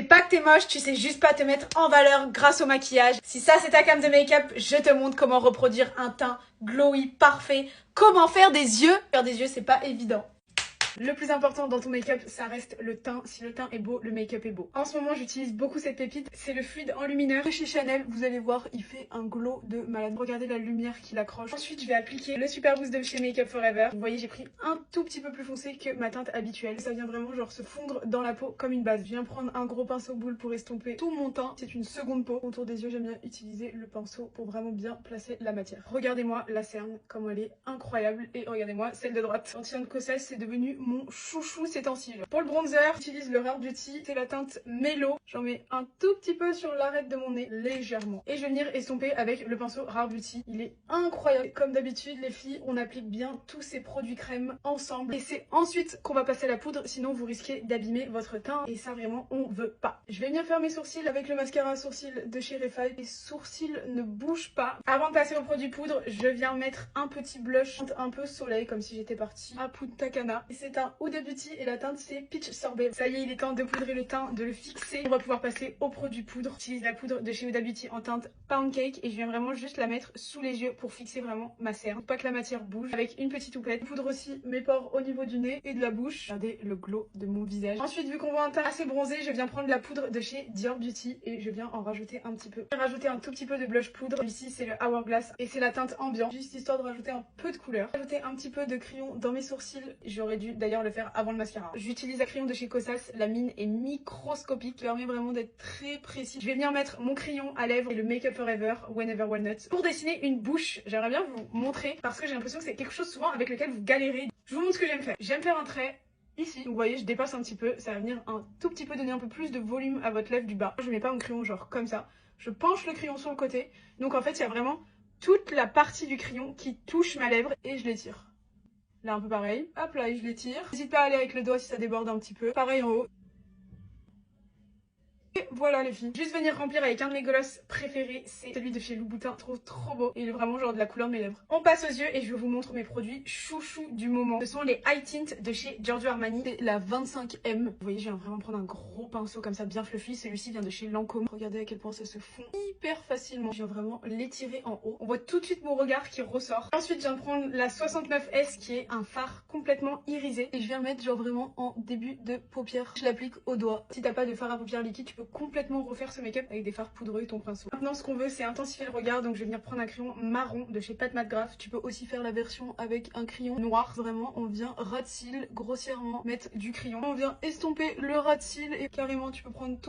C'est pas que t'es moche, tu sais juste pas te mettre en valeur grâce au maquillage. Si ça c'est ta cam de make-up, je te montre comment reproduire un teint glowy parfait. Comment faire des yeux. Faire des yeux c'est pas évident. Le plus important dans ton make-up, ça reste le teint. Si le teint est beau, le make-up est beau. En ce moment, j'utilise beaucoup cette pépite. C'est le fluide enlumineur de chez Chanel. Vous allez voir, il fait un glow de malade. Regardez la lumière qu'il accroche. Ensuite, je vais appliquer le Super Boost de chez Make Up Forever. Vous voyez, j'ai pris un tout petit peu plus foncé que ma teinte habituelle. Ça vient vraiment genre se fondre dans la peau comme une base. Je viens prendre un gros pinceau boule pour estomper tout mon teint. C'est une seconde peau. Autour des yeux, j'aime bien utiliser le pinceau pour vraiment bien placer la matière. Regardez-moi la cerne, comme elle est incroyable. Et regardez-moi celle de droite. L'anti-âne Kosas, c'est devenu mon chouchou ces temps-ci. Pour le bronzer, j'utilise le Rare Beauty, c'est la teinte Mellow. J'en mets un tout petit peu sur l'arête de mon nez, légèrement. Et je vais venir estomper avec le pinceau Rare Beauty. Il est incroyable. Comme d'habitude, les filles, on applique bien tous ces produits crème ensemble. Et c'est ensuite qu'on va passer à la poudre, sinon vous risquez d'abîmer votre teint. Et ça, vraiment, on veut pas. Je vais venir faire mes sourcils avec le mascara à sourcils de chez Refy. Les sourcils ne bougent pas. Avant de passer au produit poudre, je viens mettre un petit blush, un peu soleil, comme si j'étais partie à Punta Cana. Et c'est un Huda Beauty et la teinte c'est Peach Sorbet. Ça y est, il est temps de poudrer le teint, de le fixer. On va pouvoir passer au produit poudre. J'utilise la poudre de chez Huda Beauty en teinte Pound Cake et je viens vraiment juste la mettre sous les yeux pour fixer vraiment ma cerne. Pour pas que la matière bouge. Avec une petite houppette. Je poudre aussi mes pores au niveau du nez et de la bouche. Regardez le glow de mon visage. Ensuite, vu qu'on voit un teint assez bronzé, je viens prendre la poudre de chez Dior Beauty et je viens en rajouter un petit peu. Je vais rajouter un tout petit peu de blush poudre. Ici, c'est le Hourglass et c'est la teinte ambiant. Juste histoire de rajouter un peu de couleur. Rajouter un petit peu de crayon dans mes sourcils. J'aurais dû d'ailleurs le faire avant le mascara. J'utilise la crayon de chez Kosas, la mine est microscopique, qui permet vraiment d'être très précis. Je vais venir mettre mon crayon à lèvres et le Make Up Forever Whenever Walnut pour dessiner une bouche. J'aimerais bien vous montrer parce que j'ai l'impression que c'est quelque chose souvent avec lequel vous galérez. Je vous montre ce que j'aime faire. J'aime faire un trait ici. Vous voyez, je dépasse un petit peu, ça va venir un tout petit peu donner un peu plus de volume à votre lèvre du bas. Je mets pas mon crayon genre comme ça. Je penche le crayon sur le côté. Donc en fait, il y a vraiment toute la partie du crayon qui touche ma lèvre et je l'étire. Là un peu pareil, hop là et je l'étire. N'hésite pas à aller avec le doigt si ça déborde un petit peu. Pareil en haut. Et voilà les filles, juste venir remplir avec un de mes glosses préférés, c'est celui de chez Louboutin, je trouve trop beau. Et il est vraiment genre de la couleur de mes lèvres. On passe aux yeux et je vous montre mes produits chouchou du moment. Ce sont les High Tint de chez Giorgio Armani, c'est la 25M. Vous voyez, je viens vraiment prendre un gros pinceau comme ça bien fluffy, celui-ci vient de chez Lancôme. Regardez à quel point ça se fond hyper facilement. Je viens vraiment l'étirer en haut. On voit tout de suite mon regard qui ressort. Ensuite, je viens de prendre la 69S qui est un fard complètement irisé. Et je viens le mettre genre vraiment en début de paupière. Je l'applique au doigt. Si t'as pas de fard à paupières liquide, tu peux complètement refaire ce make-up avec des fards poudreux et ton pinceau. Maintenant, ce qu'on veut, c'est intensifier le regard. Donc, je vais venir prendre un crayon marron de chez Pat McGrath. Tu peux aussi faire la version avec un crayon noir. Vraiment, on vient ras de cils grossièrement mettre du crayon. On vient estomper le ras de cils et carrément, tu peux prendre ton